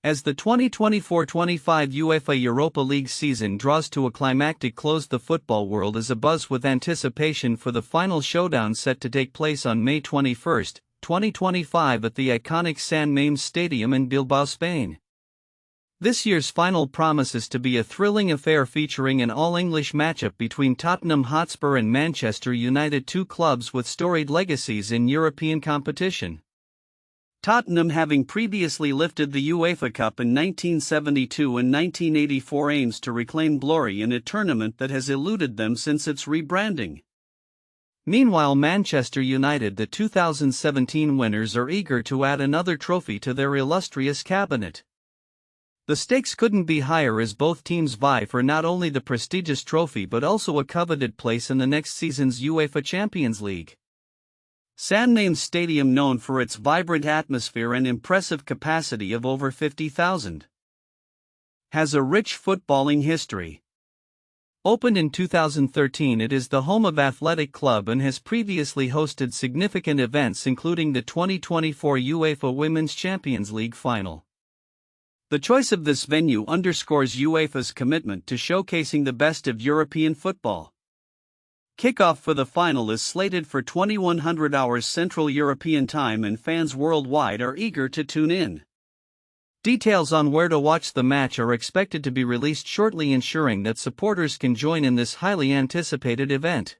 As the 2024-25 UEFA Europa League season draws to a climactic close, the football world is abuzz with anticipation for the final showdown set to take place on May 21, 2025 at the iconic San Mamés Stadium in Bilbao, Spain. This year's final promises to be a thrilling affair featuring an all-English matchup between Tottenham Hotspur and Manchester United, two clubs with storied legacies in European competition. Tottenham, having previously lifted the UEFA Cup in 1972 and 1984, aims to reclaim glory in a tournament that has eluded them since its rebranding. Meanwhile, Manchester United, the 2017 winners, are eager to add another trophy to their illustrious cabinet. The stakes couldn't be higher as both teams vie for not only the prestigious trophy but also a coveted place in the next season's UEFA Champions League. San Mamés Stadium, known for its vibrant atmosphere and impressive capacity of over 50,000, has a rich footballing history. Opened in 2013, it is the home of Athletic Club and has previously hosted significant events including the 2024 UEFA Women's Champions League final. The choice of this venue underscores UEFA's commitment to showcasing the best of European football. Kickoff for the final is slated for 2100 hours Central European Time, and fans worldwide are eager to tune in. Details on where to watch the match are expected to be released shortly, ensuring that supporters can join in this highly anticipated event.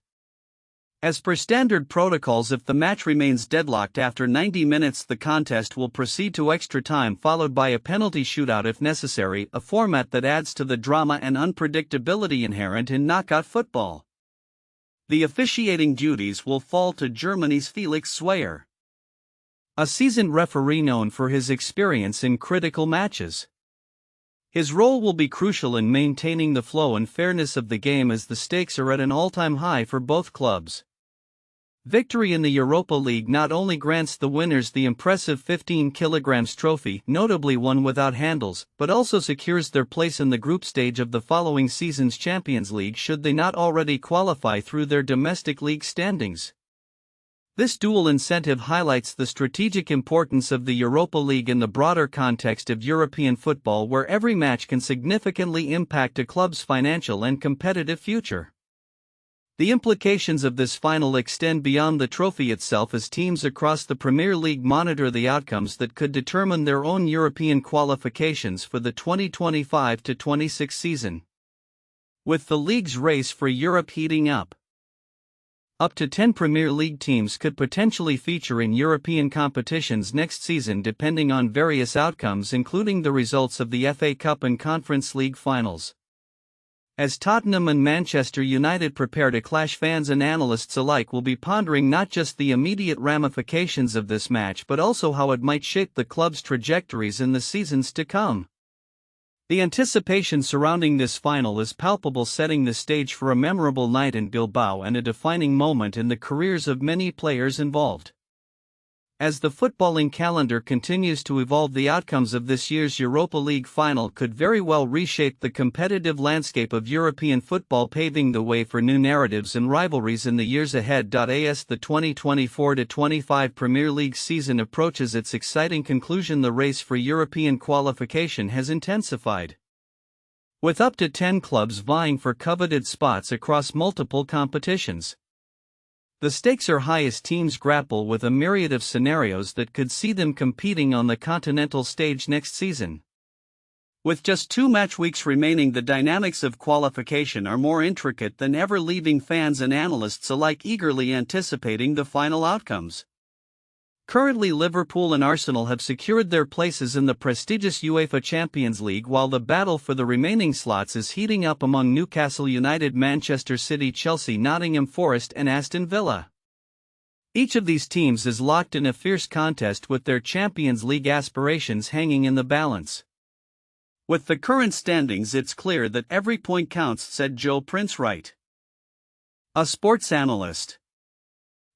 As per standard protocols, if the match remains deadlocked after 90 minutes, the contest will proceed to extra time, followed by a penalty shootout if necessary, a format that adds to the drama and unpredictability inherent in knockout football. The officiating duties will fall to Germany's Felix Zwayer, a seasoned referee known for his experience in critical matches. His role will be crucial in maintaining the flow and fairness of the game as the stakes are at an all-time high for both clubs. Victory in the Europa League not only grants the winners the impressive 15 kg trophy, notably one without handles, but also secures their place in the group stage of the following season's Champions League should they not already qualify through their domestic league standings. This dual incentive highlights the strategic importance of the Europa League in the broader context of European football, where every match can significantly impact a club's financial and competitive future. The implications of this final extend beyond the trophy itself, as teams across the Premier League monitor the outcomes that could determine their own European qualifications for the 2025-26 season. With the league's race for Europe heating up to 10 Premier League teams could potentially feature in European competitions next season, depending on various outcomes including the results of the FA Cup and Conference League finals. As Tottenham and Manchester United prepare to clash, fans and analysts alike will be pondering not just the immediate ramifications of this match but also how it might shape the club's trajectories in the seasons to come. The anticipation surrounding this final is palpable, setting the stage for a memorable night in Bilbao and a defining moment in the careers of many players involved. As the footballing calendar continues to evolve, the outcomes of this year's Europa League final could very well reshape the competitive landscape of European football, paving the way for new narratives and rivalries in the years ahead. As the 2024-25 Premier League season approaches its exciting conclusion, the race for European qualification has intensified, with up to 10 clubs vying for coveted spots across multiple competitions. The stakes are high as teams grapple with a myriad of scenarios that could see them competing on the continental stage next season. With just 2 match weeks remaining, the dynamics of qualification are more intricate than ever, leaving fans and analysts alike eagerly anticipating the final outcomes. Currently, Liverpool and Arsenal have secured their places in the prestigious UEFA Champions League, while the battle for the remaining slots is heating up among Newcastle United, Manchester City, Chelsea, Nottingham Forest and Aston Villa. Each of these teams is locked in a fierce contest, with their Champions League aspirations hanging in the balance. With the current standings, it's clear that every point counts, said Joe Prince-Wright, a sports analyst.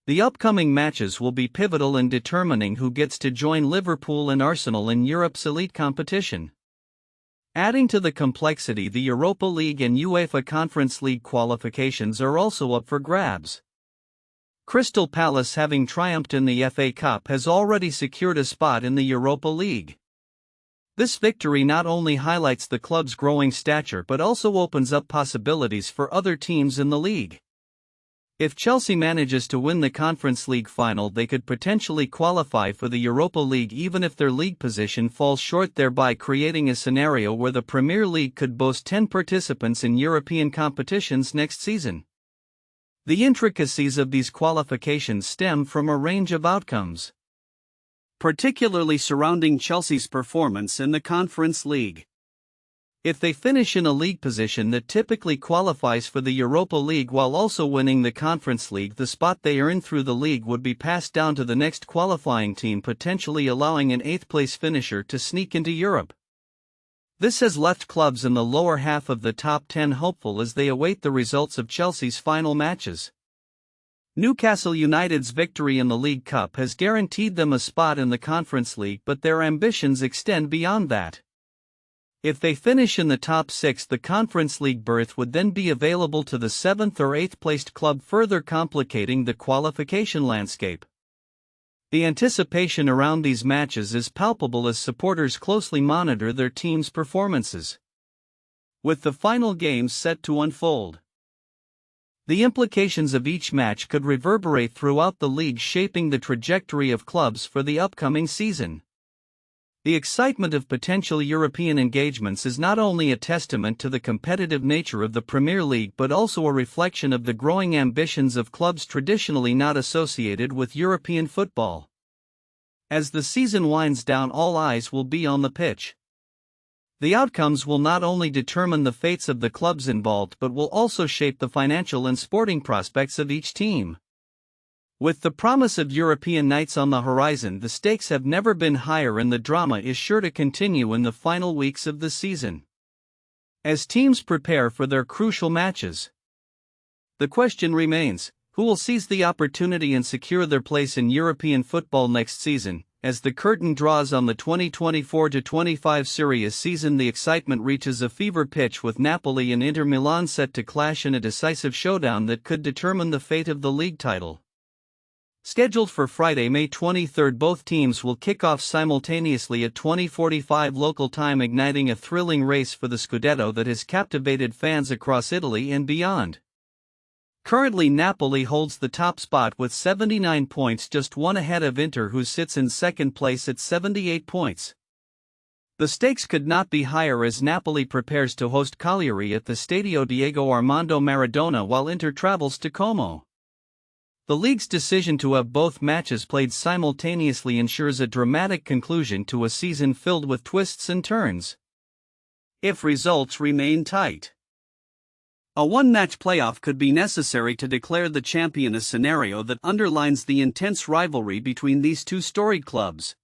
The upcoming matches will be pivotal in determining who gets to join Liverpool and Arsenal in Europe's elite competition. Adding to the complexity, the Europa League and UEFA Conference League qualifications are also up for grabs. Crystal Palace, having triumphed in the FA Cup, has already secured a spot in the Europa League. This victory not only highlights the club's growing stature but also opens up possibilities for other teams in the league. If Chelsea manages to win the Conference League final, they could potentially qualify for the Europa League even if their league position falls short, thereby creating a scenario where the Premier League could boast 10 participants in European competitions next season. The intricacies of these qualifications stem from a range of outcomes, particularly surrounding Chelsea's performance in the Conference League. If they finish in a league position that typically qualifies for the Europa League while also winning the Conference League, the spot they earn through the league would be passed down to the next qualifying team, potentially allowing an 8th-place finisher to sneak into Europe. This has left clubs in the lower half of the top 10 hopeful as they await the results of Chelsea's final matches. Newcastle United's victory in the League Cup has guaranteed them a spot in the Conference League, but their ambitions extend beyond that. If they finish in the top 6, the Conference League berth would then be available to the 7th or 8th placed club, further complicating the qualification landscape. The anticipation around these matches is palpable as supporters closely monitor their team's performances, with the final games set to unfold. The implications of each match could reverberate throughout the league, shaping the trajectory of clubs for the upcoming season. The excitement of potential European engagements is not only a testament to the competitive nature of the Premier League but also a reflection of the growing ambitions of clubs traditionally not associated with European football. As the season winds down, all eyes will be on the pitch. The outcomes will not only determine the fates of the clubs involved but will also shape the financial and sporting prospects of each team. With the promise of European nights on the horizon, the stakes have never been higher and the drama is sure to continue in the final weeks of the season, as teams prepare for their crucial matches. The question remains, who will seize the opportunity and secure their place in European football next season? As the curtain draws on the 2024-25 Serie A season, the excitement reaches a fever pitch, with Napoli and Inter Milan set to clash in a decisive showdown that could determine the fate of the league title. Scheduled for Friday, May 23, both teams will kick off simultaneously at 20:45 local time, igniting a thrilling race for the Scudetto that has captivated fans across Italy and beyond. Currently, Napoli holds the top spot with 79 points, just one ahead of Inter, who sits in second place at 78 points. The stakes could not be higher as Napoli prepares to host Cagliari at the Stadio Diego Armando Maradona while Inter travels to Como. The league's decision to have both matches played simultaneously ensures a dramatic conclusion to a season filled with twists and turns. If results remain tight, a one-match playoff could be necessary to declare the champion, a scenario that underlines the intense rivalry between these two storied clubs.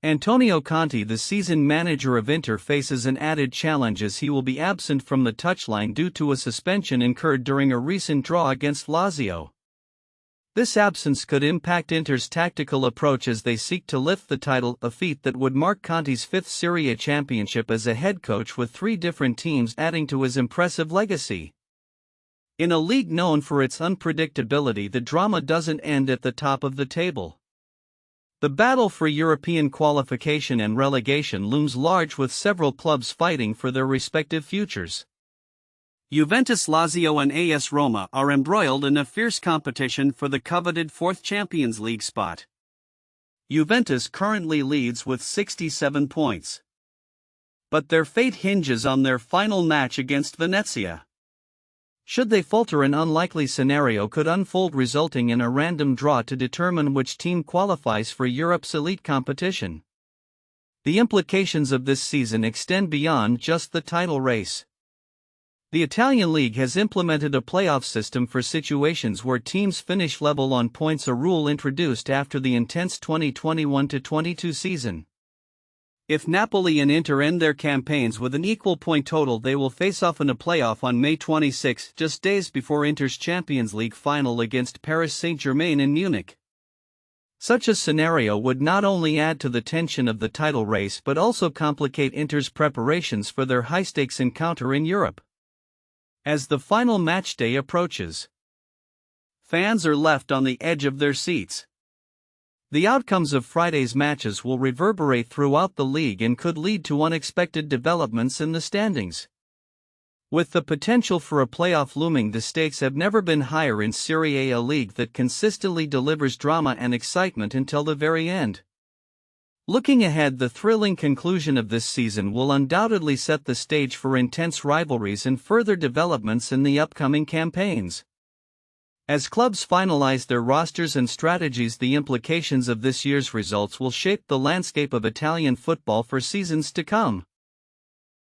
Antonio Conte, the seasoned manager of Inter, faces an added challenge as he will be absent from the touchline due to a suspension incurred during a recent draw against Lazio. This absence could impact Inter's tactical approach as they seek to lift the title, a feat that would mark Conte's fifth Serie A championship as a head coach, with three different teams adding to his impressive legacy. In a league known for its unpredictability, the drama doesn't end at the top of the table. The battle for European qualification and relegation looms large, with several clubs fighting for their respective futures. Juventus, Lazio and AS Roma are embroiled in a fierce competition for the coveted fourth Champions League spot. Juventus currently leads with 67 points, but their fate hinges on their final match against Venezia. Should they falter, an unlikely scenario could unfold, resulting in a random draw to determine which team qualifies for Europe's elite competition. The implications of this season extend beyond just the title race. The Italian league has implemented a playoff system for situations where teams finish level on points, a rule introduced after the intense 2021-22 season. If Napoli and Inter end their campaigns with an equal point total, they will face off in a playoff on May 26, just days before Inter's Champions League final against Paris Saint-Germain in Munich. Such a scenario would not only add to the tension of the title race but also complicate Inter's preparations for their high-stakes encounter in Europe. As the final matchday approaches, fans are left on the edge of their seats. The outcomes of Friday's matches will reverberate throughout the league and could lead to unexpected developments in the standings. With the potential for a playoff looming, the stakes have never been higher in Serie A, a league that consistently delivers drama and excitement until the very end. Looking ahead, the thrilling conclusion of this season will undoubtedly set the stage for intense rivalries and further developments in the upcoming campaigns. As clubs finalize their rosters and strategies, the implications of this year's results will shape the landscape of Italian football for seasons to come.